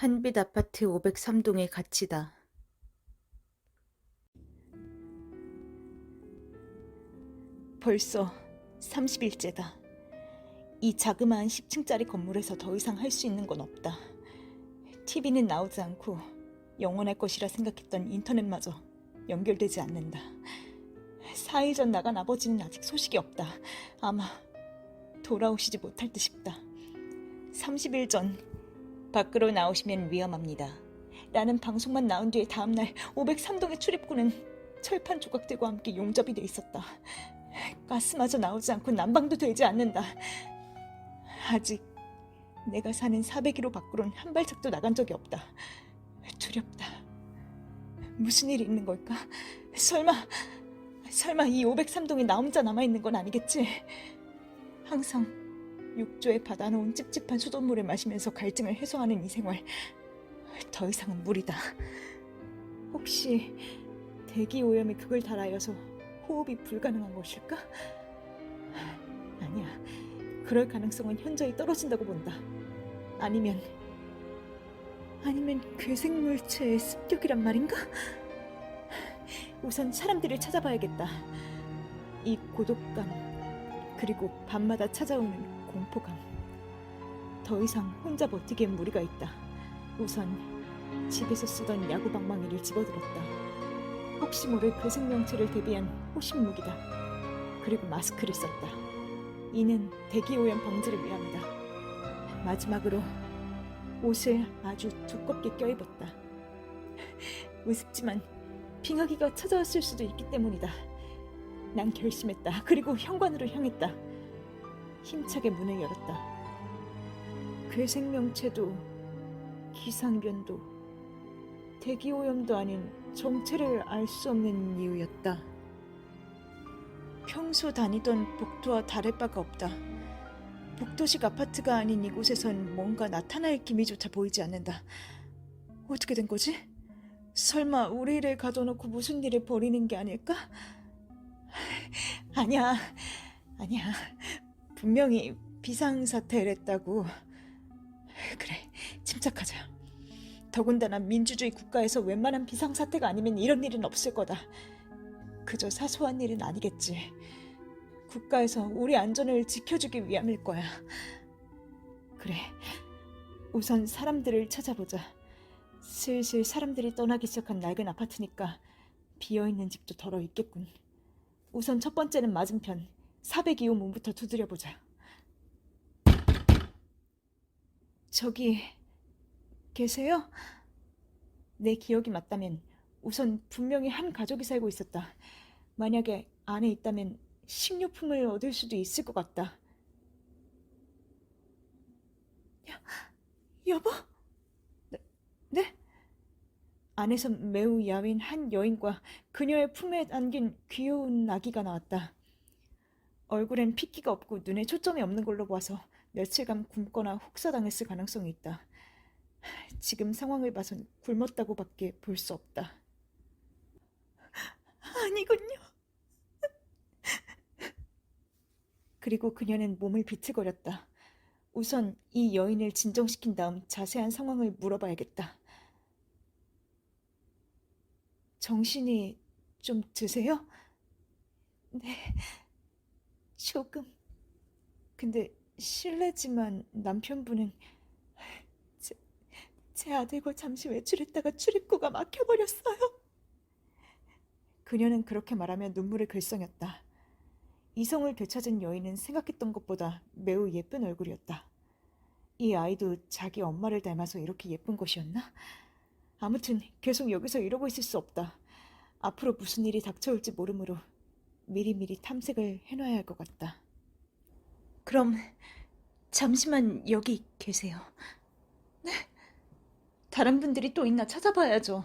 한빛 아파트 503동의 가치다. 벌써 30일째다. 이 자그마한 10층짜리 건물에서 더 이상 할 수 있는 건 없다. TV는 나오지 않고 영원할 것이라 생각했던 인터넷마저 연결되지 않는다. 4일 전 나간 아버지는 아직 소식이 없다. 아마 돌아오시지 못할 듯 싶다. 30일 전 밖으로 나오시면 위험합니다. 라는 방송만 나온 뒤에 다음날 503동의 출입구는 철판 조각들과 함께 용접이 돼 있었다. 가스마저 나오지 않고 난방도 되지 않는다. 아직 내가 사는 401호 밖으론 한 발짝도 나간 적이 없다. 두렵다. 무슨 일이 있는 걸까? 설마 이 503동에 나 혼자 남아있는 건 아니겠지? 항상 욕조에 받아놓은 찝찝한 수돗물을 마시면서 갈증을 해소하는 이 생활, 더 이상은 무리다. 혹시 대기오염이 그걸 달하여서 호흡이 불가능한 것일까? 아니야. 그럴 가능성은 현저히 떨어진다고 본다. 아니면 괴생물체의 습격이란 말인가? 우선 사람들을 찾아봐야겠다. 이 고독감, 그리고 밤마다 찾아오는 공포감. 더 이상 혼자 버티기엔 무리가 있다. 우선 집에서 쓰던 야구 방망이를 집어들었다. 혹시 모를 괴생명체를 대비한 호신 무기다. 그리고 마스크를 썼다. 이는 대기오염 방지를 위함이다. 마지막으로 옷을 아주 두껍게 껴입었다. 우습지만 빙하기가 찾아왔을 수도 있기 때문이다. 난 결심했다. 그리고 현관으로 향했다. 힘차게 문을 열었다. 괴생명체도 기상변도 대기오염도 아닌 정체를 알 수 없는 이유였다. 평소 다니던 복도와 다를 바가 없다. 복도식 아파트가 아닌 이곳에선 뭔가 나타날 기미조차 보이지 않는다. 어떻게 된 거지? 설마 우리를 가둬놓고 무슨 일을 벌이는 게 아닐까? 아니야. 분명히 비상사태를 했다고. 그래, 침착하자. 더군다나 민주주의 국가에서 웬만한 비상사태가 아니면 이런 일은 없을 거다. 그저 사소한 일은 아니겠지. 국가에서 우리 안전을 지켜주기 위함일 거야. 그래, 우선 사람들을 찾아보자. 슬슬 사람들이 떠나기 시작한 낡은 아파트니까 비어있는 집도 덜어 있겠군. 우선 첫 번째는 맞은편 402호 문부터 두드려보자. 저기 계세요? 내 기억이 맞다면 우선 분명히 한 가족이 살고 있었다. 만약에 안에 있다면 식료품을 얻을 수도 있을 것 같다. 여보? 네? 안에서 매우 야윈 한 여인과 그녀의 품에 안긴 귀여운 아기가 나왔다. 얼굴엔 핏기가 없고 눈에 초점이 없는 걸로 봐서 며칠간 굶거나 혹사당했을 가능성이 있다. 지금 상황을 봐선 굶었다고밖에 볼 수 없다. 아니군요. 그리고 그녀는 몸을 비틀거렸다. 우선 이 여인을 진정시킨 다음 자세한 상황을 물어봐야겠다. 정신이 좀 드세요? 네, 조금. 근데 실례지만 남편분은 제 아들과 잠시 외출했다가 출입구가 막혀버렸어요. 그녀는 그렇게 말하며 눈물을 글썽였다. 이성을 되찾은 여인은 생각했던 것보다 매우 예쁜 얼굴이었다. 이 아이도 자기 엄마를 닮아서 이렇게 예쁜 것이었나? 아무튼 계속 여기서 이러고 있을 수 없다. 앞으로 무슨 일이 닥쳐올지 모르므로 미리미리 탐색을 해놔야 할 것 같다. 그럼 잠시만 여기 계세요. 네? 다른 분들이 또 있나 찾아봐야죠.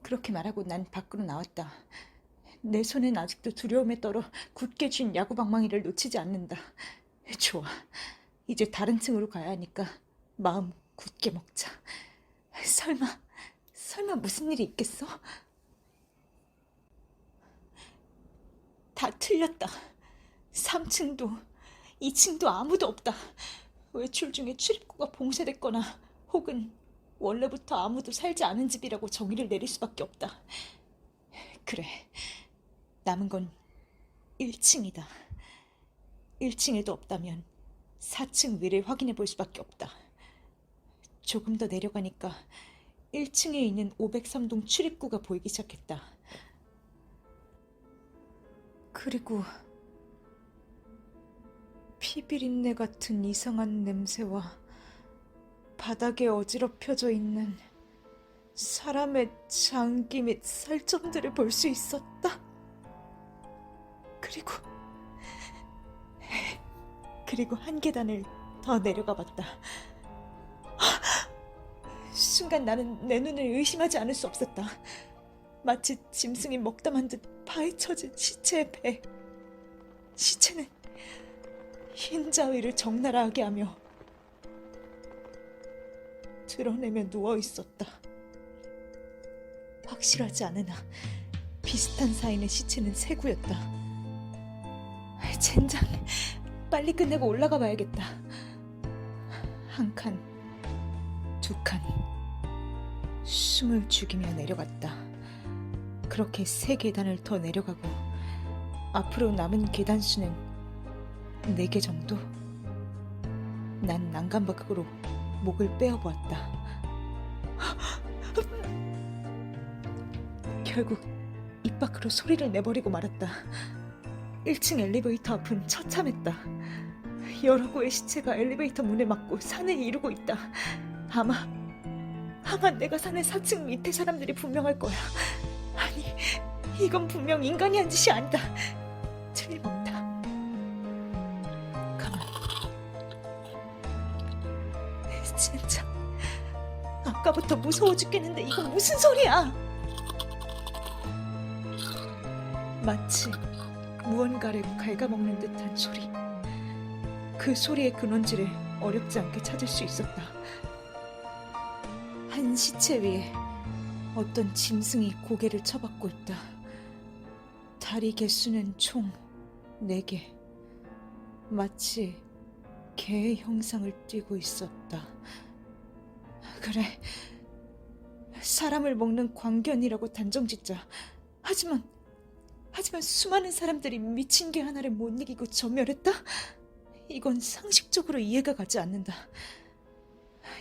그렇게 말하고 난 밖으로 나왔다. 내 손엔 아직도 두려움에 떨어 굳게 쥔 야구 방망이를 놓치지 않는다. 좋아. 이제 다른 층으로 가야 하니까 마음 굳게 먹자. 설마 무슨 일이 있겠어? 다 틀렸다. 3층도 2층도 아무도 없다. 외출 중에 출입구가 봉쇄됐거나 혹은 원래부터 아무도 살지 않은 집이라고 정의를 내릴 수밖에 없다. 그래, 남은 건 1층이다. 1층에도 없다면 4층 위를 확인해 볼 수밖에 없다. 조금 더 내려가니까 1층에 있는 503동 출입구가 보이기 시작했다. 그리고 피비린내 같은 이상한 냄새와 바닥에 어지럽혀져 있는 사람의 장기 및 살점들을 볼 수 있었다. 그리고 한 계단을 더 내려가 봤다. 순간 나는 내 눈을 의심하지 않을 수 없었다. 마치 짐승이 먹다 만든 파헤쳐진 시체의 배. 시체는 흰자 위를 적나라하게 하며 드러내며 누워 있었다. 확실하지 않으나 비슷한 사인의 시체는 세 구였다. 젠장, 빨리 끝내고 올라가 봐야겠다. 한 칸, 두 칸, 숨을 죽이며 내려갔다. 그렇게 3계단을 더 내려가고 앞으로 남은 계단 수는 4개 정도? 난 난간 밖으로 목을 빼어보았다. 결국 입 밖으로 소리를 내버리고 말았다. 1층 엘리베이터 앞은 처참했다. 여러 구의 시체가 엘리베이터 문에 막고 산을 이루고 있다. 아마 내가 사는 4층 밑에 사람들이 분명할 거야. 아니, 이건 분명 인간이 한 짓이 아니다. 틀림없다. 가만. 진짜 아까부터 무서워 죽겠는데 이건 무슨 소리야? 마치 무언가를 갉아먹는 듯한 소리. 그 소리의 근원지를 어렵지 않게 찾을 수 있었다. 한 시체 위에 어떤 짐승이 고개를 쳐박고 있다. 다리 개수는 총 4개. 마치 개의 형상을 띠고 있었다. 그래, 사람을 먹는 광견이라고 단정짓자. 하지만 수많은 사람들이 미친 개 하나를 못 이기고 전멸했다? 이건 상식적으로 이해가 가지 않는다.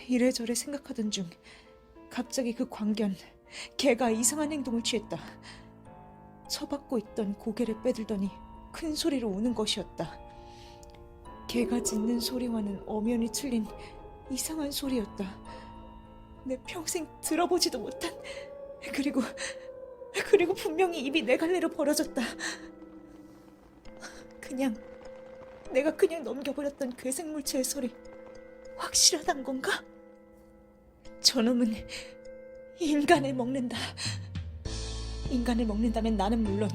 이래저래 생각하던 중 갑자기 그 광견, 개가 이상한 행동을 취했다. 처박고 있던 고개를 빼들더니 큰 소리로 우는 것이었다. 개가 짖는 소리와는 엄연히 틀린 이상한 소리였다. 내 평생 들어보지도 못한, 그리고 분명히 입이 네 갈래로 벌어졌다. 내가 그냥 넘겨버렸던 그 생물체의 소리, 확실하단 건가? 저놈은 인간을 먹는다. 인간을 먹는다면 나는 물론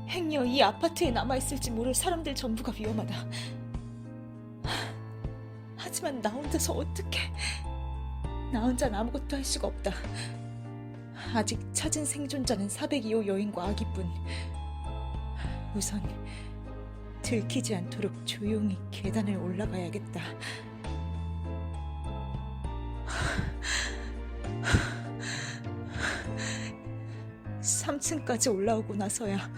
행여 이 아파트에 남아있을지 모를 사람들 전부가 위험하다. 하지만 나 혼자서 어떻게... 나 혼자는 아무것도 할 수가 없다. 아직 찾은 생존자는 402호 여인과 아기뿐. 우선 들키지 않도록 조용히 계단을 올라가야겠다. 3층까지 올라오고 나서야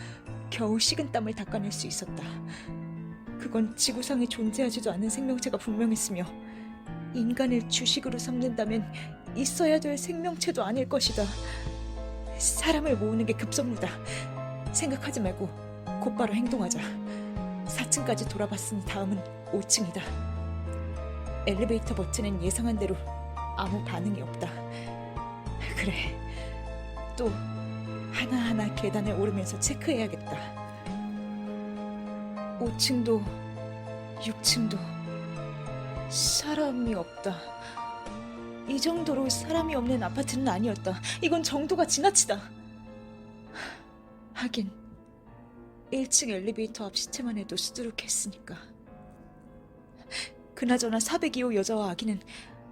겨우 식은땀을 닦아낼 수 있었다. 그건 지구상에 존재하지도 않은 생명체가 분명했으며 인간을 주식으로 삼는다면 있어야 될 생명체도 아닐 것이다. 사람을 모으는 게 급선무다. 생각하지 말고 곧바로 행동하자. 4층까지 돌아봤으니 다음은 5층이다. 엘리베이터 버튼은 예상한 대로 아무 반응이 없다. 그래, 또 하나하나 계단을 오르면서 체크해야겠다. 5층도 6층도 사람이 없다. 이 정도로 사람이 없는 아파트는 아니었다. 이건 정도가 지나치다. 하긴 1층 엘리베이터 앞 시체만 해도 수두룩했으니까. 그나저나 402호 여자와 아기는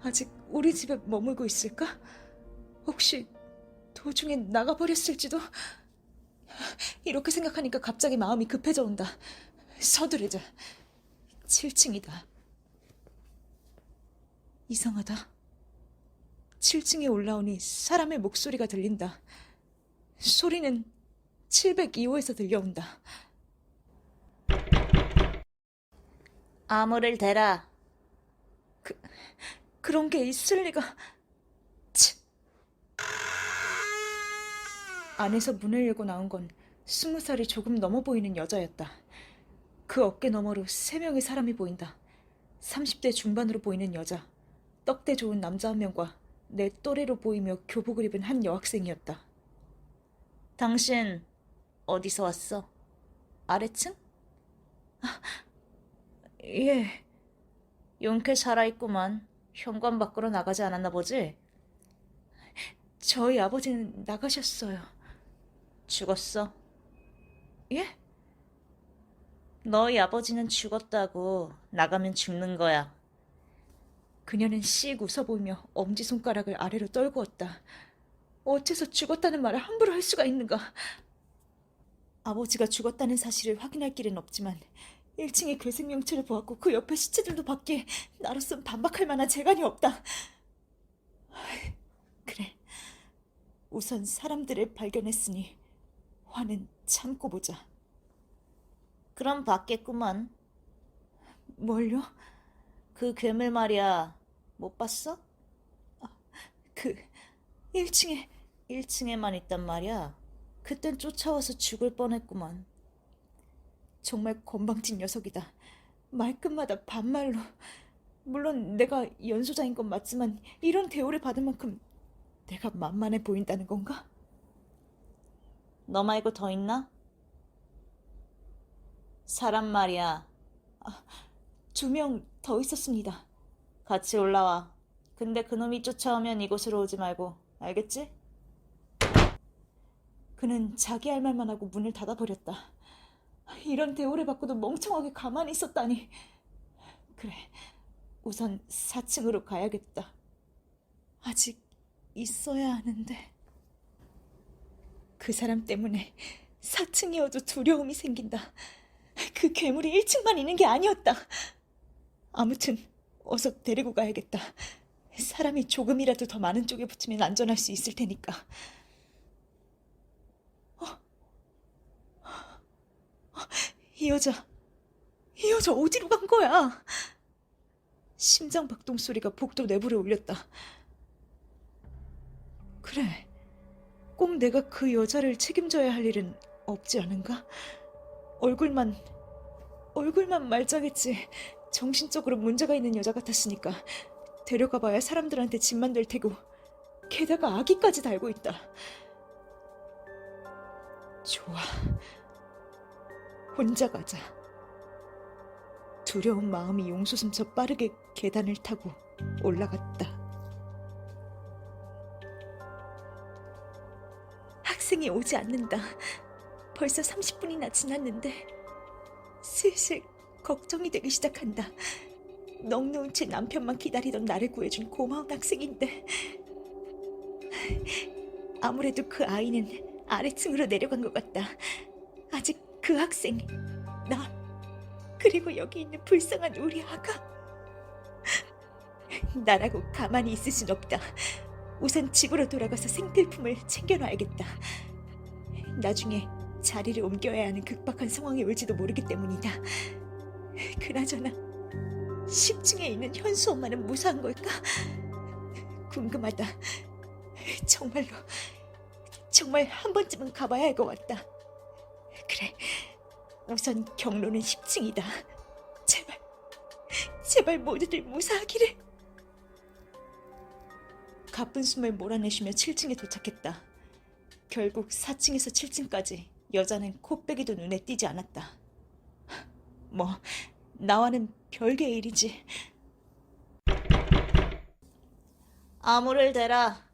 아직 우리 집에 머물고 있을까? 혹시 도중에 나가버렸을지도? 이렇게 생각하니까 갑자기 마음이 급해져 온다. 서두르자. 7층이다. 이상하다. 7층에 올라오니 사람의 목소리가 들린다. 소리는 702호에서 들려온다. 아무를 대라. 그런 게 있을 리가... 치. 안에서 문을 열고 나온 건 20살이 조금 넘어 보이는 여자였다. 그 어깨 너머로 3명의 사람이 보인다. 30대 중반으로 보이는 여자, 떡대 좋은 남자 한 명과 내 또래로 보이며 교복을 입은 한 여학생이었다. 당신 어디서 왔어? 아래층? 예, 용케 살아있구만. 현관 밖으로 나가지 않았나 보지? 저희 아버지는 나가셨어요. 죽었어. 예? 너희 아버지는 죽었다고. 나가면 죽는 거야. 그녀는 씩 웃어보며 엄지손가락을 아래로 떨구었다. 어째서 죽었다는 말을 함부로 할 수가 있는가? 아버지가 죽었다는 사실을 확인할 길은 없지만 1층의 괴생명체를 보았고 그 옆에 시체들도 봤기에 나로선 반박할 만한 재간이 없다. 그래, 우선 사람들을 발견했으니 화는 참고 보자. 그럼 봤겠구만. 뭘요? 그 괴물 말이야. 못 봤어? 그 1층에 1층에만 있단 말이야. 그땐 쫓아와서 죽을 뻔했구만. 정말 건방진 녀석이다. 말끝마다 반말로. 물론 내가 연소자인 건 맞지만 이런 대우를 받을 만큼 내가 만만해 보인다는 건가? 너 말고 더 있나? 사람 말이야. 2명 더 있었습니다. 같이 올라와. 근데 그놈이 쫓아오면 이곳으로 오지 말고. 알겠지? 그는 자기 할 말만 하고 문을 닫아버렸다. 이런 대우를 받고도 멍청하게 가만히 있었다니. 그래, 우선 4층으로 가야겠다. 아직 있어야 하는데. 그 사람 때문에 4층이어도 두려움이 생긴다. 그 괴물이 1층만 있는 게 아니었다. 아무튼 어서 데리고 가야겠다. 사람이 조금이라도 더 많은 쪽에 붙으면 안전할 수 있을 테니까. 이 여자 어디로 간 거야? 심장 박동 소리가 복도 내부를 울렸다. 그래, 꼭 내가 그 여자를 책임져야 할 일은 없지 않은가? 얼굴만 말짱했지. 정신적으로 문제가 있는 여자 같았으니까 데려가봐야 사람들한테 짐만 될 테고 게다가 아기까지 달고 있다. 좋아, 혼자 가자. 두려운 마음이 용솟음쳐 빠르게 계단을 타고 올라갔다. 학생이 오지 않는다. 벌써 30분이나 지났는데 슬슬 걱정이 되기 시작한다. 넋놓은 채 남편만 기다리던 나를 구해준 고마운 학생인데 아무래도 그 아이는 아래층으로 내려간 것 같다. 아직 그 학생, 나, 그리고 여기 있는 불쌍한 우리 아가. 나라고 가만히 있을 순 없다. 우선 집으로 돌아가서 생필품을 챙겨놔야겠다. 나중에 자리를 옮겨야 하는 급박한 상황이 올지도 모르기 때문이다. 그나저나 10층에 있는 현수 엄마는 무사한 걸까? 궁금하다. 정말 한 번쯤은 가봐야 할 것 같다. 그래, 우선 경로는 10층이다. 제발 모두들 무사하기를. 가쁜 숨을 몰아내쉬며 7층에 도착했다. 결국 4층에서 7층까지 여자는 코빼기도 눈에 띄지 않았다. 뭐 나와는 별개의 일이지. 아무를 대라.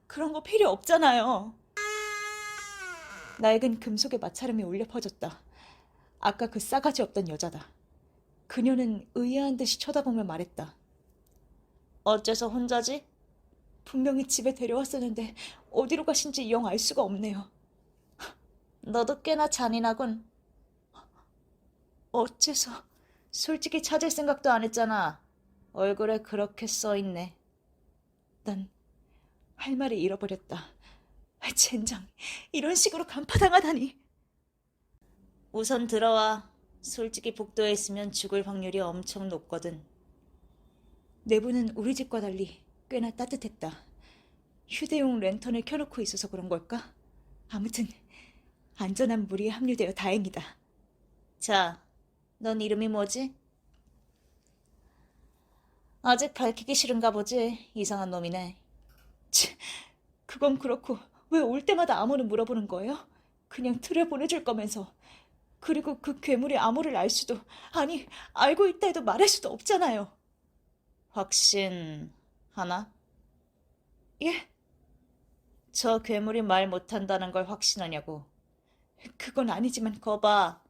그런 거 필요 없잖아요. 낡은 금속의 마찰음이 울려 퍼졌다. 아까 그 싸가지 없던 여자다. 그녀는 의아한 듯이 쳐다보며 말했다. 어째서 혼자지? 분명히 집에 데려왔었는데 어디로 가신지 영 알 수가 없네요. 너도 꽤나 잔인하군. 어째서? 솔직히 찾을 생각도 안 했잖아. 얼굴에 그렇게 써있네. 난 할 말을 잃어버렸다. 젠장, 이런 식으로 간파당하다니. 우선 들어와. 솔직히 복도에 있으면 죽을 확률이 엄청 높거든. 내부는 우리 집과 달리 꽤나 따뜻했다. 휴대용 랜턴을 켜놓고 있어서 그런 걸까? 아무튼 안전한 무리에 합류되어 다행이다. 자, 넌 이름이 뭐지? 아직 밝히기 싫은가 보지. 이상한 놈이네. 그건 그렇고 왜 올 때마다 암호를 물어보는 거예요? 그냥 틀에 보내줄 거면서. 그리고 그 괴물이 암호를 알 수도, 아니 알고 있다 해도 말할 수도 없잖아요. 확신하나? 예? 저 괴물이 말 못한다는 걸 확신하냐고. 그건 아니지만 거봐.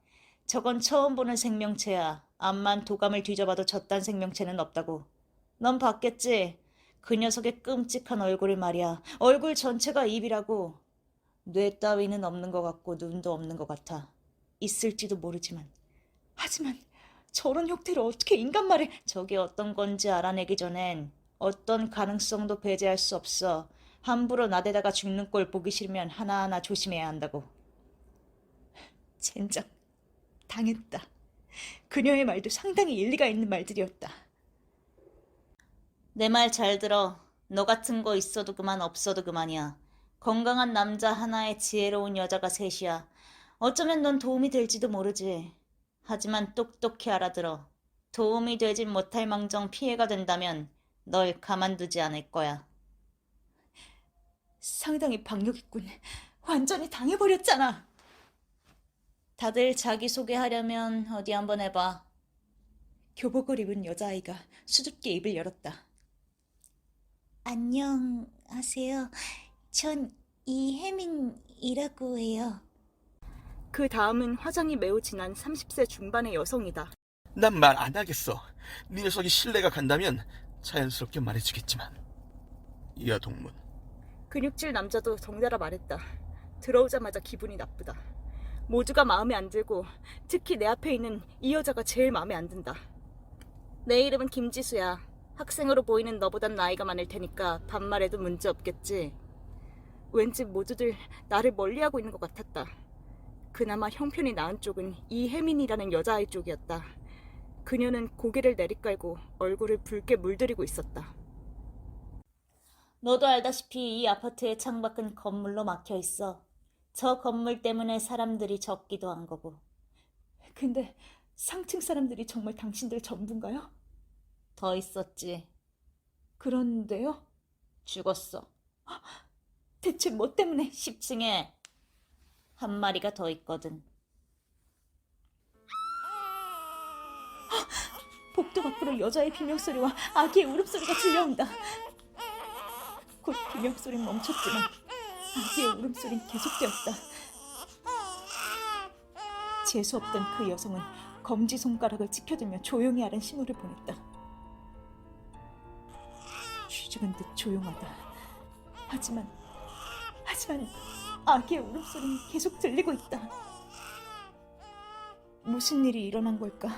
저건 처음 보는 생명체야. 암만 도감을 뒤져봐도 저딴 생명체는 없다고. 넌 봤겠지? 그 녀석의 끔찍한 얼굴을 말이야. 얼굴 전체가 입이라고. 뇌 따위는 없는 것 같고 눈도 없는 것 같아. 있을지도 모르지만. 하지만 저런 형태를 어떻게 인간 말에. 저게 어떤 건지 알아내기 전엔 어떤 가능성도 배제할 수 없어. 함부로 나대다가 죽는 꼴 보기 싫으면 하나하나 조심해야 한다고. 젠장, 당했다. 그녀의 말도 상당히 일리가 있는 말들이었다. 내 말 잘 들어. 너 같은 거 있어도 그만 없어도 그만이야. 건강한 남자 하나에 지혜로운 여자가 셋이야. 어쩌면 넌 도움이 될지도 모르지. 하지만 똑똑히 알아들어. 도움이 되진 못할 망정 피해가 된다면 널 가만두지 않을 거야. 상당히 박력있군. 완전히 당해버렸잖아. 다들 자기소개하려면 어디 한번 해봐. 교복을 입은 여자아이가 수줍게 입을 열었다. 안녕하세요. 전 이혜민이라고 해요. 그 다음은 화장이 매우 진한 30세 중반의 여성이다. 난 말 안 하겠어. 네 녀석이 신뢰가 간다면 자연스럽게 말해주겠지만. 이하 동문. 근육질 남자도 덩달아 말했다. 들어오자마자 기분이 나쁘다. 모두가 마음에 안 들고 특히 내 앞에 있는 이 여자가 제일 마음에 안 든다. 내 이름은 김지수야. 학생으로 보이는 너보단 나이가 많을 테니까 반말해도 문제 없겠지. 왠지 모두들 나를 멀리하고 있는 것 같았다. 그나마 형편이 나은 쪽은 이혜민이라는 여자아이 쪽이었다. 그녀는 고개를 내리깔고 얼굴을 붉게 물들이고 있었다. 너도 알다시피 이 아파트의 창밖은 건물로 막혀 있어. 저 건물 때문에 사람들이 적기도 한 거고. 근데 상층 사람들이 정말 당신들 전부인가요? 더 있었지. 그런데요? 죽었어. 대체 뭐 때문에? 10층에 한 마리가 더 있거든. 복도 밖으로 여자의 비명소리와 아기의 울음소리가 들려온다. 곧 비명소리는 멈췄지만 아기의 울음소리는 계속되었다. 재수없던 그 여성은 검지손가락을 치켜들며 조용히 하라는 신호를 보냈다. 쥐죽은 듯 조용하다. 하지만 아기의 울음소리는 계속 들리고 있다. 무슨 일이 일어난 걸까?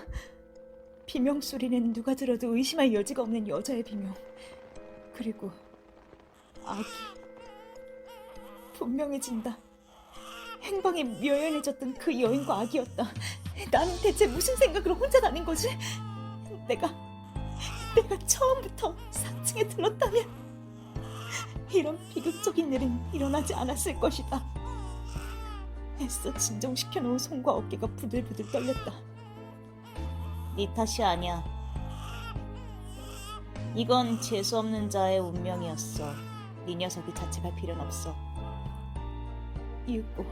비명소리는 누가 들어도 의심할 여지가 없는 여자의 비명. 그리고 아기. 분명해진다. 행방이 묘연해졌던 그 여인과 아기였다. 나는 대체 무슨 생각으로 혼자 다닌 거지? 내가 처음부터 4층에 들렀다면 이런 비극적인 일은 일어나지 않았을 것이다. 애써 진정시켜놓은 손과 어깨가 부들부들 떨렸다. 네 탓이 아니야. 이건 재수없는 자의 운명이었어. 네 녀석이 자책할 필요는 없어. 이윽고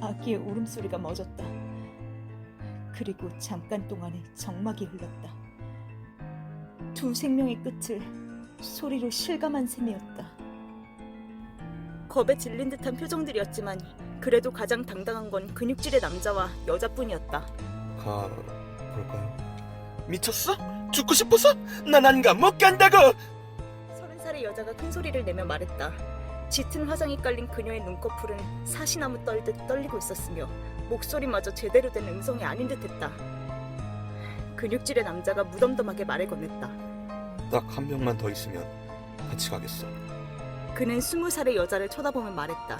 아기의 울음소리가 멎었다. 그리고 잠깐 동안에 정막이 흘렀다. 두 생명의 끝을 소리로 실감한 셈이었다. 겁에 질린 듯한 표정들이었지만 그래도 가장 당당한 건 근육질의 남자와 여자뿐이었다. 가볼까요? 미쳤어? 죽고 싶어서? 난 안 가, 못 간다고! 30살의 여자가 큰 소리를 내며 말했다. 짙은 화장이 깔린 그녀의 눈꺼풀은 사시나무 떨듯 떨리고 있었으며 목소리마저 제대로 된 음성이 아닌 듯했다. 근육질의 남자가 무덤덤하게 말을 건넸다. 딱 한 명만 더 있으면 같이 가겠어. 그는 20살의 여자를 쳐다보며 말했다.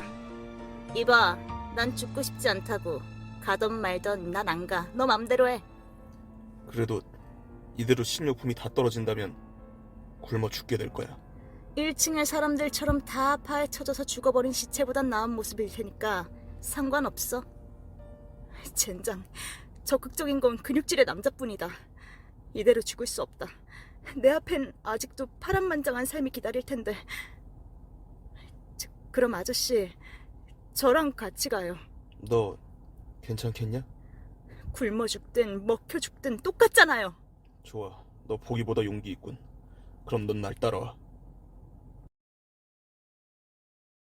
이봐, 난 죽고 싶지 않다고. 가던 말던 난 안 가. 너 맘대로 해. 그래도 이대로 식료품이 다 떨어진다면 굶어 죽게 될 거야. 1층의 사람들처럼 다 파헤쳐져서 죽어버린 시체보단 나은 모습일 테니까 상관없어. 젠장, 적극적인 건 근육질의 남자뿐이다. 이대로 죽을 수 없다. 내 앞엔 아직도 파란만장한 삶이 기다릴 텐데. 그럼 아저씨, 저랑 같이 가요. 너 괜찮겠냐? 굶어 죽든 먹혀 죽든 똑같잖아요. 좋아. 너 보기보다 용기 있군. 그럼 넌 날 따라와.